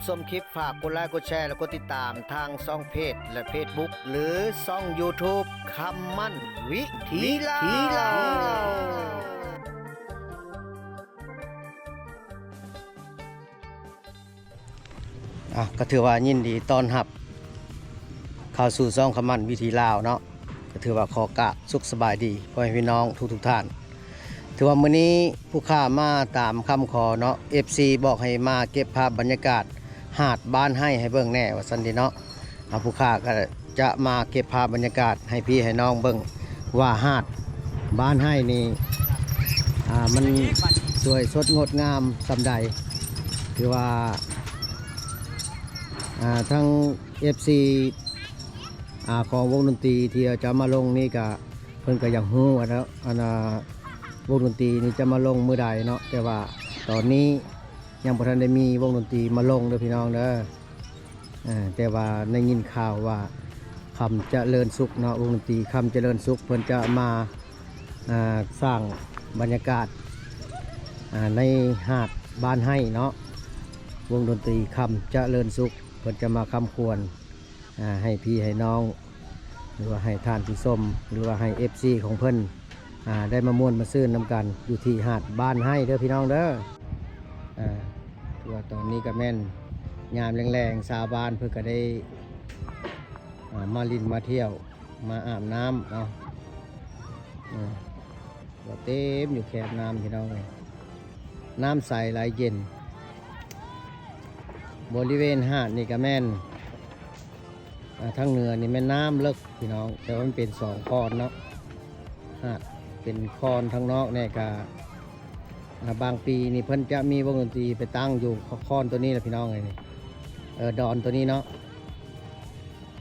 ชมคลิปฝากกดไลค์กดแชร์และกดติดตามทางช่องเพจและ Facebook หรือช่อง YouTube คำมั่นวิธีเล่าก็ถือว่ายินดีต้อนรับเข้าสู่ช่องคำมั่นวิธีเล่าเนาะก็ถือว่าขอกะสุขสบายดีพ่อแม่พี่น้องทุกท่านถือว่ามื้อนี้ผู้ข้ามาตามคำขอเนาะ FC บอกให้มาเก็บภาพบรรยากาศหาดบ้านให้เบิ่งแน่ว่าซั่นเด้เนาะผู้ข้าก็จะมาเก็บภาพบรรยากาศให้พี่ให้น้องเบิ่งว่าหาดบ้านให้นี่มันสวยสดงดงามสำใดคือว่าทั้ง FC ของวงดนตรีที่จะมาลงนี่ก็เพิ่นก็อยากฮู้ว่าแล้ววงดนตรีนี่จะมาลงมื้อใดเนาะแต่ว่าตอนนี้ยังบ่ทันได้มีวงดนตรีมาลงเด้อพี่น้องเด้อแต่ว่าได้ยินข่าวว่าคำเจริญสุขเนาะวงดนตรีคำเจริญสุขเพิ่นจะมาสร้างบรรยากาศในหาดบ้านให้เนาะวงดนตรีคำเจริญสุขเพิ่นจะมาคำควรให้พี่ให้น้องหรือว่าให้ท่านผู้ชมหรือว่าให้ FC ของเพิ่นได้มาม่วนมาซื่นนำกันอยู่ที่หาดบ้านให้เด้อพี่น้องเด้อตัวตอนนี้ก็แม่นยามแรงๆสาบานเพื่อก็ได้มาลินมาเที่ยวมาอาบน้ำเนาะว่าเต็มอยู่แคบน้ำพี่น้องเลยน้ำใสไหลเย็นบริเวณหาดนี่ก็แม่นทางเหนือนี่แม่น้ำเลิกพี่น้องแต่ว่ามันเป็นสองคอนเนาะหาดเป็นคอนทางนอกเนี่ยก็บางปีนี่เพิ่นจะมีวงดนตรีไปตั้งอยู่คอนตัวนี้แหละพี่น้องเลยนี่ดอนตัวนี้เนาะ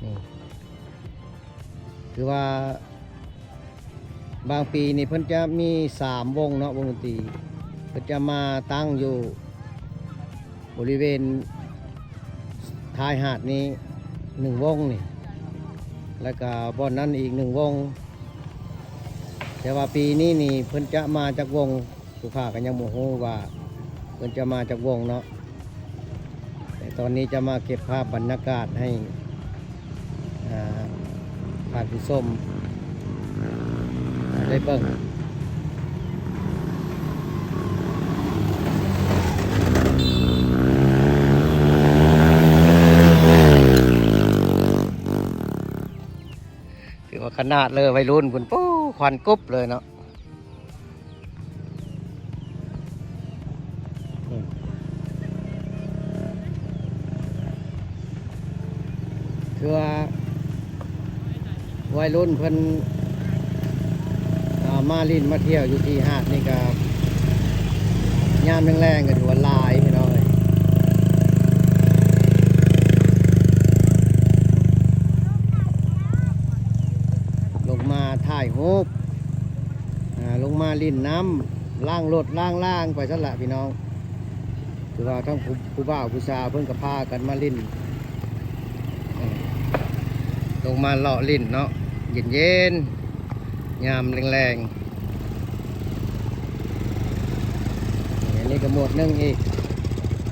นี่คือว่าบางปีนี่เพิ่นจะมี3 วงเนาะวงดนตรีเพิ่นจะมาตั้งอยู่บริเวณท้ายหาดนี้1 วงนี่แล้วก็บอนนั้นอีก1 วงแต่ว่าปีนี้นี่เพิ่นจะมาจากวงผู้ข้าก็ยังโมโหว่าเพิ่นจะมาจากวงเนาะแต่ตอนนี้จะมาเก็บภาพบรรยากาศให้ท่านผู้ชมได้เบิ่งถือว่าขนาดเลยวัยรุ่นคุณปู้ควันกุ๊บเลยเนาะคือว่าวัยรุ่นเพิ่นมาลินมาเที่ยวอยู่ที่หาดนี่ก็ยามแรงๆก็ถือว่าหลายพี่น้องเลยลงมาถ่ายรูปลงมาลินน้ำล่างรถล่างไปซะละพี่น้องคือว่าทั้งผู้บ่าวผู้สาวเพิ่นก็พากันมาลินลงมาเลาะลิ้นเนาะเย็นๆยามแรงๆอันนี้ก็หมดนึงอีก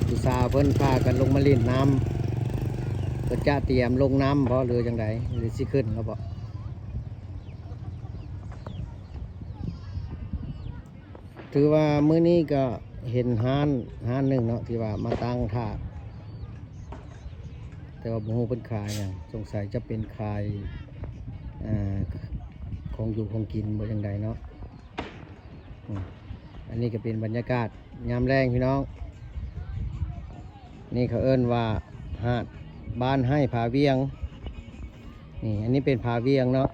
ผู้สาวเพิ่นพากันลงมาลิ้นน้ำก็จะเตรียมลงน้ำเพราะเรือจังไดหรือสิขึ้นเขาบอกถือว่ามื้อนี้ก็เห็นห้านหนึ่งเนาะที่ว่ามาตั้งท่าแต่ว่าบ่ฮู้เพิ่นขายหยังสงสัยจะเป็นขายของอยู่ของกินบ่จังใดเนาะอันนี้ก็เป็นบรรยากาศยามแรงพี่น้องนี่เขาเอิ้นว่าหาดบ้านให้ผาเวียงนี่อันนี้เป็นผาเวียงเนาะ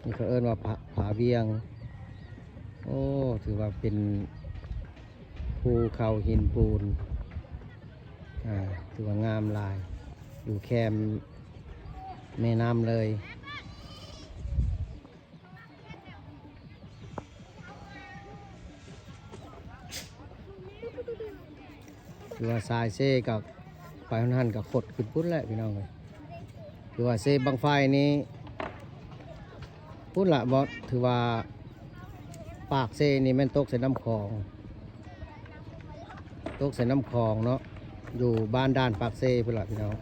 นี่เขาเอิ้นว่าผาเวียงโอ้ถือว่าเป็นภูเขาหินปูนถือว่างามลายอยู่แคมแม่น้ำเลยถือว่าสายเซ่กับไฟหันกับขดขึ้นพุ่นแหละพี่น้องเลยถือว่าเซ่บังไฟนี้พุ่นละบอสถือว่าปากเซ่นี่แม่นตกใส่น้ำคลองเนาะ อยู่บ้านด้านปากเซ่พุ่นล่ะพี่น้อง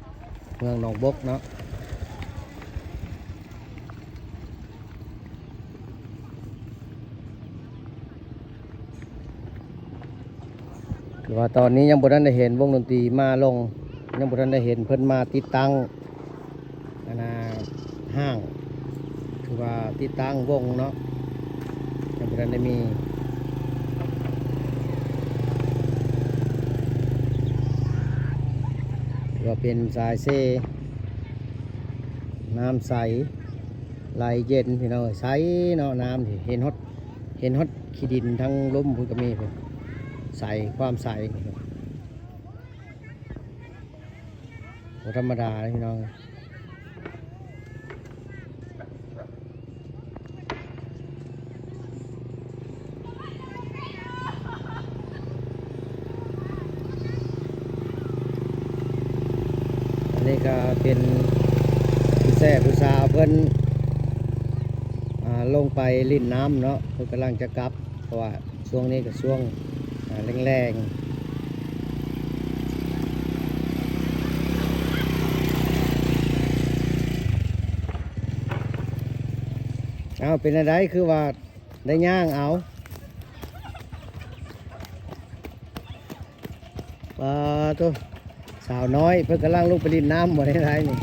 เมืองหนองบกเนาะหรือว่าตอนนี้ยังบ่ทันได้เห็นวงดนตรีมาลงยังบ่ทันได้เห็นเพิ่นมาติดตั้งอันน่ะห้างคือว่าติดตั้งวงเนาะยังบ่ทันได้มีว่าเป็นสายเซน้ำใสไหลเย็นพี่น้องใสเนาะน้ำที่เห็นฮอดขี้ดินทั้งลมพุ่นก็มีพุ่นใสความใสบ่ธรรมดาเลยพี่น้องอันนี้ก็เป็นผู้แซ่ผู้สาวเพิ่นลงไปลิ่นน้ำเนาะเพิ่นกำลังจะกลับเพราะว่าช่วงนี้ก็ช่วงแรงๆเอาเป็นอะไรคือว่าได้ย่างเอาตัวสาวน้อยเพิ่นกำลังลงไปลิ่นน้ำบ่ได้ไรนี่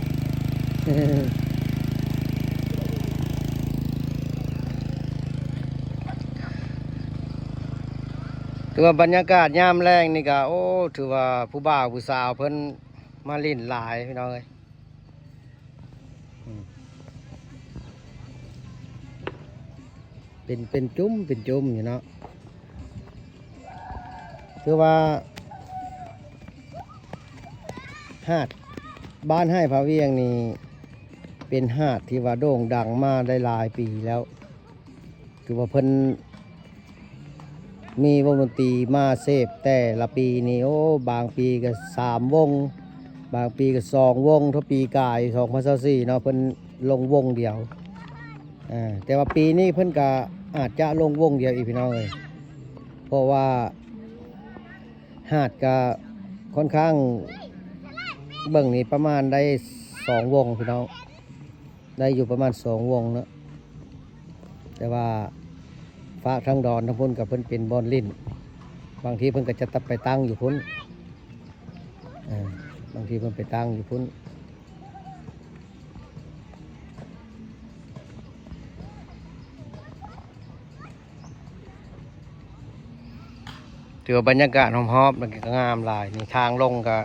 ถือว่าบรรยากาศยามแรงนี่ก็โอ้ถือว่าผู้บ่าวผู้สาวเพิ่นมาลิ่นหลายพี่น้องเอ้ยเป็นจุ้มอยู่เนาะถือว่าหาดบ้านให้พระเวียงนี่เป็นหาดที่ว่าโด่งดังมาได้หลายปีแล้วถือว่าเพิ่นมีวงดนตรีมาเสพแต่ละปีนี่โอ้บางปีก็3 วงบางปีก็2 วงเท่าปีกาย2024เนาะเพิ่นลงวงเดียวแต่ว่าปีนี้เพิ่นก็อาจจะลงวงเดียวอีกพี่น้องเลยเพราะว่าหาดก็ค่อนข้างเบิ่งนี่ประมาณได้2 วงพี่น้องได้อยู่ประมาณ2 วงเนาะแต่ว่าฟ้าทั้งดอนทั้งพุ่นกับเพิ่นเป็นบอลลิ่นบางทีเพิ่นก็จะตับไปตั้งอยู่พุ่นบางทีเพิ่นไปตั้งอยู่พุ่นถือว่าบรรยากาศหอมๆมันก็งามหลายนี่ทางลงก็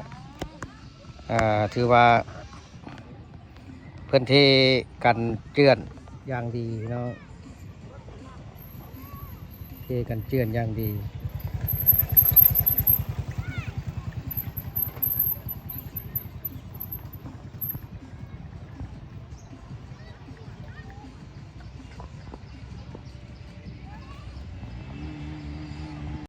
ถือว่าเพิ่นเทกันเจือนอย่างดีเนาะเทกันเจือนอย่างดี